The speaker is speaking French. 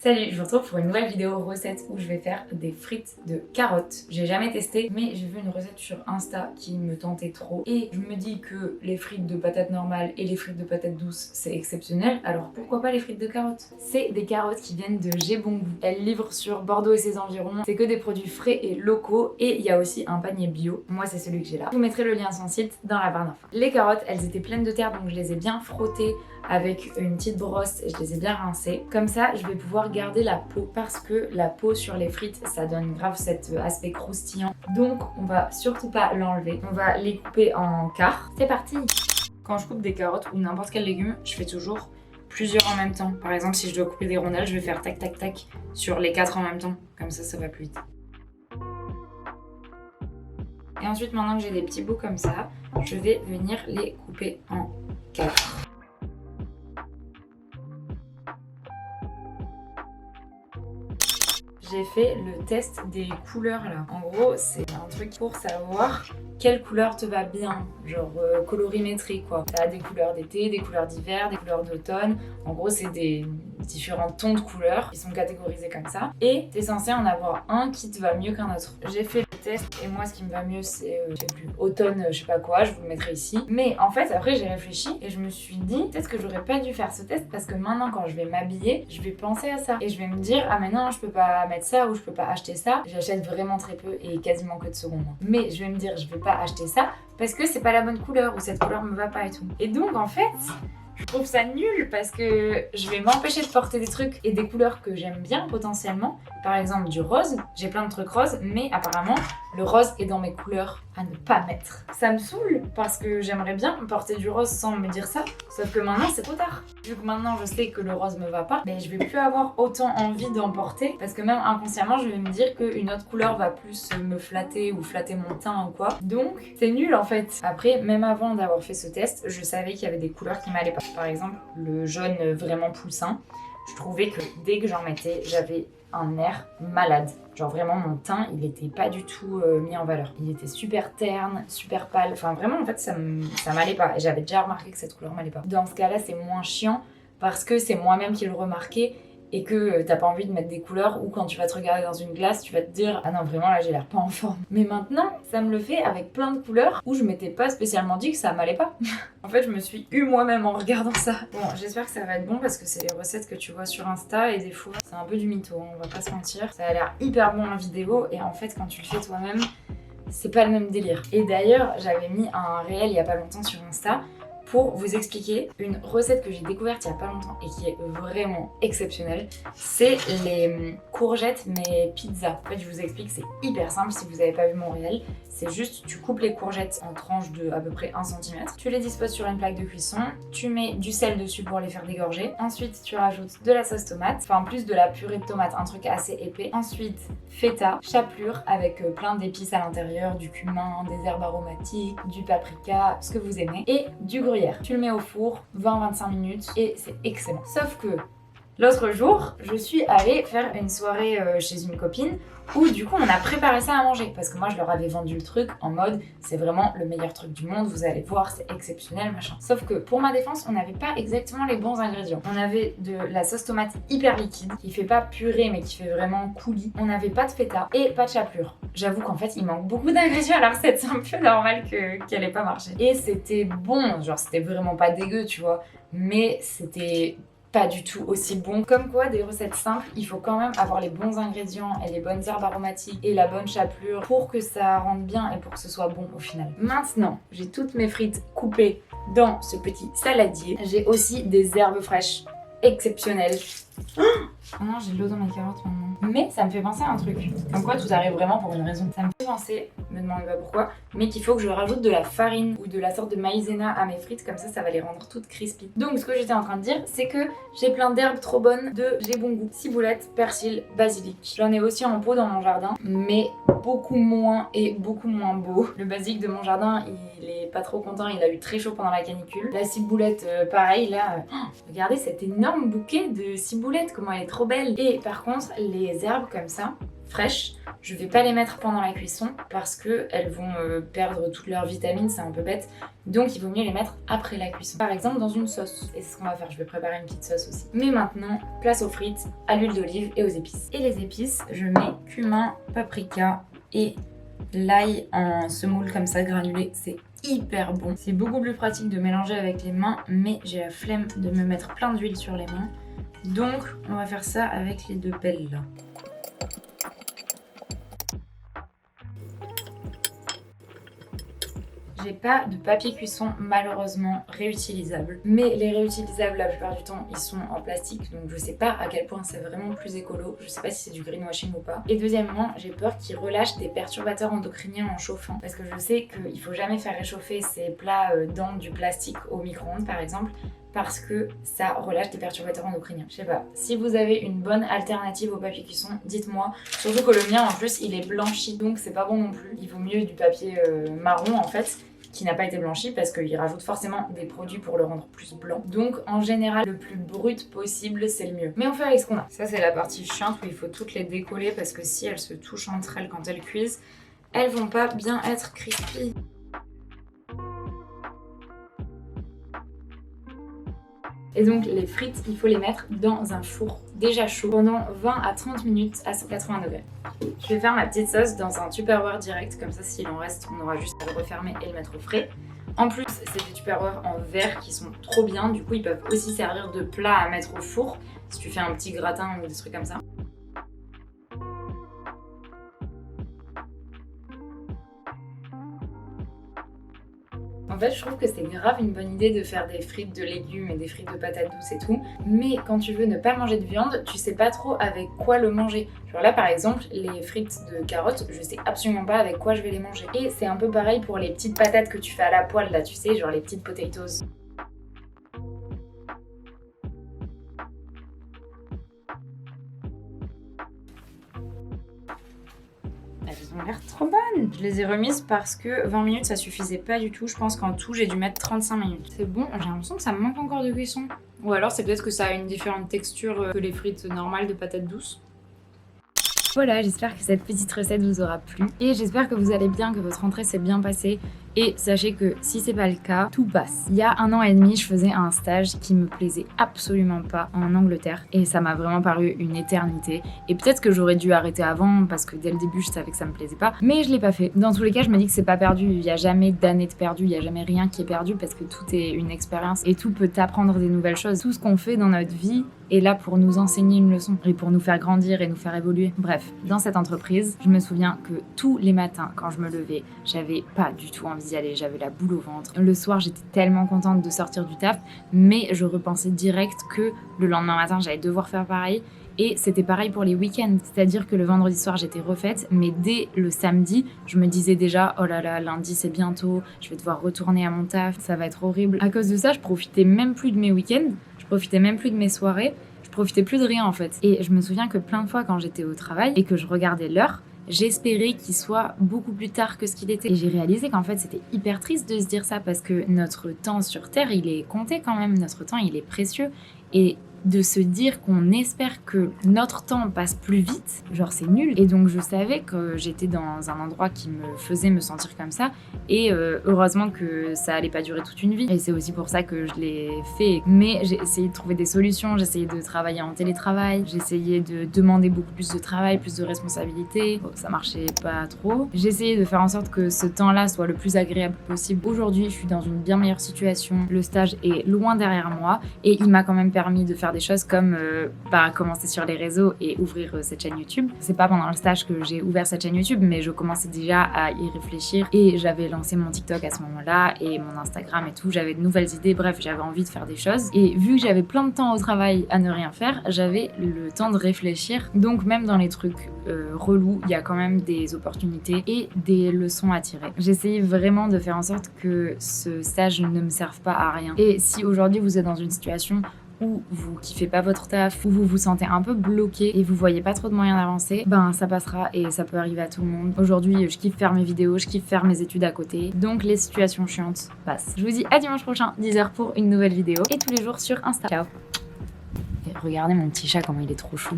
Salut, je vous retrouve pour une nouvelle vidéo recette où je vais faire des frites de carottes. J'ai jamais testé, mais j'ai vu une recette sur Insta qui me tentait trop. Et je me dis que les frites de patates normales et les frites de patates douces, c'est exceptionnel. Alors pourquoi pas les frites de carottes? C'est des carottes qui viennent de J'ai Bon Goût. Elles livrent sur Bordeaux et ses environs. C'est que des produits frais et locaux. Et il y a aussi un panier bio. Moi, c'est celui que j'ai là. Je vous mettrai le lien à son site dans la barre d'infos. Les carottes, elles étaient pleines de terre, donc je les ai bien frottées avec une petite brosse et je les ai bien rincées. Comme ça, je vais pouvoir garder la peau parce que la peau sur les frites, ça donne grave cet aspect croustillant. Donc, on va surtout pas l'enlever. On va les couper en quarts. C'est parti! Quand je coupe des carottes ou n'importe quel légume, je fais toujours plusieurs en même temps. Par exemple, si je dois couper des rondelles, je vais faire tac tac tac sur les 4 en même temps. Comme ça va plus vite. Et ensuite, maintenant que j'ai des petits bouts comme ça, je vais venir les couper en quarts. J'ai fait le test des couleurs là. En gros, c'est un truc pour savoir quelle couleur te va bien, genre colorimétrie quoi. T'as des couleurs d'été, des couleurs d'hiver, des couleurs d'automne. En gros, c'est des différents tons de couleurs qui sont catégorisés comme ça. Et t'es censé en avoir un qui te va mieux qu'un autre. J'ai fait le test et moi, ce qui me va mieux, c'est je sais plus, automne, je sais pas quoi, je vous le mettrai ici. Mais en fait, après, j'ai réfléchi et je me suis dit, peut-être que j'aurais pas dû faire ce test parce que maintenant, quand je vais m'habiller, je vais penser à ça. Et je vais me dire, ah mais non, je peux pas mettre ça ou je peux pas acheter ça. J'achète vraiment très peu et quasiment que de seconde main. Mais je vais me dire, je vais pas acheter ça parce que c'est pas la bonne couleur ou cette couleur me va pas et tout. Et donc, en fait, je trouve ça nul parce que je vais m'empêcher de porter des trucs et des couleurs que j'aime bien potentiellement. Par exemple du rose, j'ai plein de trucs roses, mais apparemment le rose est dans mes couleurs à ne pas mettre. Ça me saoule parce que j'aimerais bien porter du rose sans me dire ça, sauf que maintenant c'est trop tard. Vu que maintenant je sais que le rose me va pas, mais je vais plus avoir autant envie d'en porter parce que même inconsciemment je vais me dire qu'une autre couleur va plus me flatter ou flatter mon teint ou quoi. Donc c'est nul en fait. Après, même avant d'avoir fait ce test, je savais qu'il y avait des couleurs qui m'allaient pas. Par exemple, le jaune vraiment poussin, je trouvais que dès que j'en mettais, j'avais un air malade. Genre vraiment mon teint, il était pas du tout mis en valeur. Il était super terne, super pâle. Enfin vraiment en fait ça m'allait pas. Et j'avais déjà remarqué que cette couleur m'allait pas. Dans ce cas-là, c'est moins chiant parce que c'est moi-même qui le remarquais et que t'as pas envie de mettre des couleurs ou quand tu vas te regarder dans une glace, tu vas te dire ah non vraiment là j'ai l'air pas en forme. Mais maintenant, ça me le fait avec plein de couleurs où je m'étais pas spécialement dit que ça m'allait pas. En fait, je me suis eu moi-même en regardant ça. Bon, j'espère que ça va être bon parce que c'est les recettes que tu vois sur Insta et des fois, c'est un peu du mytho, hein, on va pas se mentir. Ça a l'air hyper bon en vidéo et en fait, quand tu le fais toi-même, c'est pas le même délire. Et d'ailleurs, j'avais mis un réel il y a pas longtemps sur Insta pour vous expliquer une recette que j'ai découverte il y a pas longtemps et qui est vraiment exceptionnelle. C'est les courgettes mais pizza. En fait, je vous explique, c'est hyper simple si vous n'avez pas vu mon réel. C'est juste, tu coupes les courgettes en tranches de à peu près 1 cm. Tu les disposes sur une plaque de cuisson. Tu mets du sel dessus pour les faire dégorger. Ensuite, tu rajoutes de la sauce tomate. Enfin, plus de la purée de tomate, un truc assez épais. Ensuite, feta, chapelure avec plein d'épices à l'intérieur, du cumin, des herbes aromatiques, du paprika, ce que vous aimez, et du gruyère. Tu le mets au four, 20-25 minutes, et c'est excellent. Sauf que l'autre jour, je suis allée faire une soirée chez une copine où du coup on a préparé ça à manger parce que moi je leur avais vendu le truc en mode c'est vraiment le meilleur truc du monde, vous allez voir, c'est exceptionnel machin. Sauf que pour ma défense, on n'avait pas exactement les bons ingrédients. On avait de la sauce tomate hyper liquide qui fait pas purée mais qui fait vraiment coulis. On n'avait pas de feta et pas de chapelure. J'avoue qu'en fait il manque beaucoup d'ingrédients à la recette, c'est un peu normal qu'elle ait pas marché. Et c'était bon, genre c'était vraiment pas dégueu tu vois, mais c'était pas du tout aussi bon. Comme quoi, des recettes simples, il faut quand même avoir les bons ingrédients et les bonnes herbes aromatiques et la bonne chapelure pour que ça rentre bien et pour que ce soit bon au final. Maintenant, j'ai toutes mes frites coupées dans ce petit saladier. J'ai aussi des herbes fraîches exceptionnelles. Oh non, j'ai de l'eau dans mes carottes maintenant. Mais ça me fait penser à un truc. Comme quoi, tout arrive vraiment pour une raison. Ça me fait penser, me demandez pas pourquoi, mais qu'il faut que je rajoute de la farine ou de la sorte de maïzena à mes frites, comme ça va les rendre toutes crispy. Donc, ce que j'étais en train de dire, c'est que j'ai plein d'herbes trop bonnes de J'ai Bon Goût. Ciboulette, persil, basilic. J'en ai aussi en pot dans mon jardin, mais beaucoup moins et beaucoup moins beau. Le basilic de mon jardin, il est pas trop content, il a eu très chaud pendant la canicule. La ciboulette, pareil, là, regardez cet énorme bouquet de ciboulette, comment elle est trop belle. Et par contre, les herbes comme ça, fraîches, Je vais pas les mettre pendant la cuisson parce que elles vont perdre toutes leurs vitamines, c'est un peu bête. Donc il vaut mieux les mettre après la cuisson. Par exemple dans une sauce. Et c'est ce qu'on va faire, je vais préparer une petite sauce aussi. Mais maintenant, place aux frites, à l'huile d'olive et aux épices. Et les épices, je mets cumin, paprika et l'ail en semoule comme ça granulé. C'est hyper bon. C'est beaucoup plus pratique de mélanger avec les mains, mais j'ai la flemme de me mettre plein d'huile sur les mains. Donc on va faire ça avec les deux pelles là. J'ai pas de papier cuisson malheureusement réutilisable. Mais les réutilisables la plupart du temps ils sont en plastique, donc je sais pas à quel point c'est vraiment plus écolo. Je sais pas si c'est du greenwashing ou pas. Et deuxièmement, j'ai peur qu'ils relâchent des perturbateurs endocriniens en chauffant. Parce que je sais qu'il faut jamais faire réchauffer ces plats dans du plastique au micro-ondes par exemple, parce que ça relâche des perturbateurs endocriniens. Je sais pas, si vous avez une bonne alternative au papier cuisson, dites-moi. Surtout que le mien en plus il est blanchi, donc c'est pas bon non plus. Il vaut mieux du papier marron en fait, qui n'a pas été blanchi parce qu'il rajoute forcément des produits pour le rendre plus blanc. Donc en général, le plus brut possible, c'est le mieux. Mais on fait avec ce qu'on a. Ça c'est la partie chiante où il faut toutes les décoller parce que si elles se touchent entre elles quand elles cuisent, elles vont pas bien être crispy. Et donc les frites, il faut les mettre dans un four déjà chaud pendant 20 à 30 minutes à 180 degrés. Je vais faire ma petite sauce dans un Tupperware direct, comme ça s'il en reste, on aura juste à le refermer et le mettre au frais. En plus, c'est des Tupperware en verre qui sont trop bien, du coup ils peuvent aussi servir de plat à mettre au four, si tu fais un petit gratin ou des trucs comme ça. En fait, je trouve que c'est grave une bonne idée de faire des frites de légumes et des frites de patates douces et tout. Mais quand tu veux ne pas manger de viande, tu sais pas trop avec quoi le manger. Genre là, par exemple, les frites de carottes, je sais absolument pas avec quoi je vais les manger. Et c'est un peu pareil pour les petites patates que tu fais à la poêle, là, tu sais, genre les petites potatoes. Elles ont l'air trop bonnes. Je les ai remises parce que 20 minutes ça suffisait pas du tout. Je pense qu'en tout j'ai dû mettre 35 minutes. C'est bon, j'ai l'impression que ça me manque encore de cuisson. Ou alors c'est peut-être que ça a une différente texture que les frites normales de patates douces. Voilà, j'espère que cette petite recette vous aura plu. Et j'espère que vous allez bien, que votre rentrée s'est bien passée. Et sachez que si c'est pas le cas, tout passe. Il y a 1 an et demi, je faisais un stage qui me plaisait absolument pas en Angleterre. Et ça m'a vraiment paru une éternité. Et peut-être que j'aurais dû arrêter avant parce que dès le début, je savais que ça me plaisait pas. Mais je l'ai pas fait. Dans tous les cas, je me dis que c'est pas perdu. Il y a jamais d'année de perdu. Il y a jamais rien qui est perdu parce que tout est une expérience. Et tout peut t'apprendre des nouvelles choses. Tout ce qu'on fait dans notre vie est là pour nous enseigner une leçon et pour nous faire grandir et nous faire évoluer. Bref, dans cette entreprise, je me souviens que tous les matins, quand je me levais, j'avais pas du tout envie d'y aller, j'avais la boule au ventre. Le soir, j'étais tellement contente de sortir du taf, mais je repensais direct que le lendemain matin, j'allais devoir faire pareil. Et c'était pareil pour les week-ends, c'est-à-dire que le vendredi soir j'étais refaite, mais dès le samedi, je me disais déjà oh là là, lundi c'est bientôt, je vais devoir retourner à mon taf, ça va être horrible. À cause de ça, je profitais même plus de mes week-ends, je profitais même plus de mes soirées, je profitais plus de rien en fait. Et je me souviens que plein de fois quand j'étais au travail et que je regardais l'heure, j'espérais qu'il soit beaucoup plus tard que ce qu'il était. Et j'ai réalisé qu'en fait c'était hyper triste de se dire ça parce que notre temps sur Terre il est compté quand même, notre temps il est précieux. Et de se dire qu'on espère que notre temps passe plus vite, genre c'est nul. Et donc je savais que j'étais dans un endroit qui me faisait me sentir comme ça et heureusement que ça allait pas durer toute une vie. Et c'est aussi pour ça que je l'ai fait. Mais j'ai essayé de trouver des solutions, j'ai essayé de travailler en télétravail, j'ai essayé de demander beaucoup plus de travail, plus de responsabilités. Bon, ça marchait pas trop. J'ai essayé de faire en sorte que ce temps-là soit le plus agréable possible. Aujourd'hui, je suis dans une bien meilleure situation. Le stage est loin derrière moi et il m'a quand même permis de faire des choses comme commencer sur les réseaux et ouvrir cette chaîne YouTube. C'est pas pendant le stage que j'ai ouvert cette chaîne YouTube, mais je commençais déjà à y réfléchir et j'avais lancé mon TikTok à ce moment-là et mon Instagram et tout. J'avais de nouvelles idées, bref, j'avais envie de faire des choses. Et vu que j'avais plein de temps au travail à ne rien faire, j'avais le temps de réfléchir. Donc même dans les trucs relous, il y a quand même des opportunités et des leçons à tirer. J'essayais vraiment de faire en sorte que ce stage ne me serve pas à rien. Et si aujourd'hui vous êtes dans une situation où vous kiffez pas votre taf, où vous vous sentez un peu bloqué et vous voyez pas trop de moyens d'avancer, ben ça passera et ça peut arriver à tout le monde. Aujourd'hui, je kiffe faire mes vidéos, je kiffe faire mes études à côté, donc les situations chiantes passent. Je vous dis à dimanche prochain, 10h pour une nouvelle vidéo et tous les jours sur Insta. Ciao. Et regardez mon petit chat, comment il est trop chou.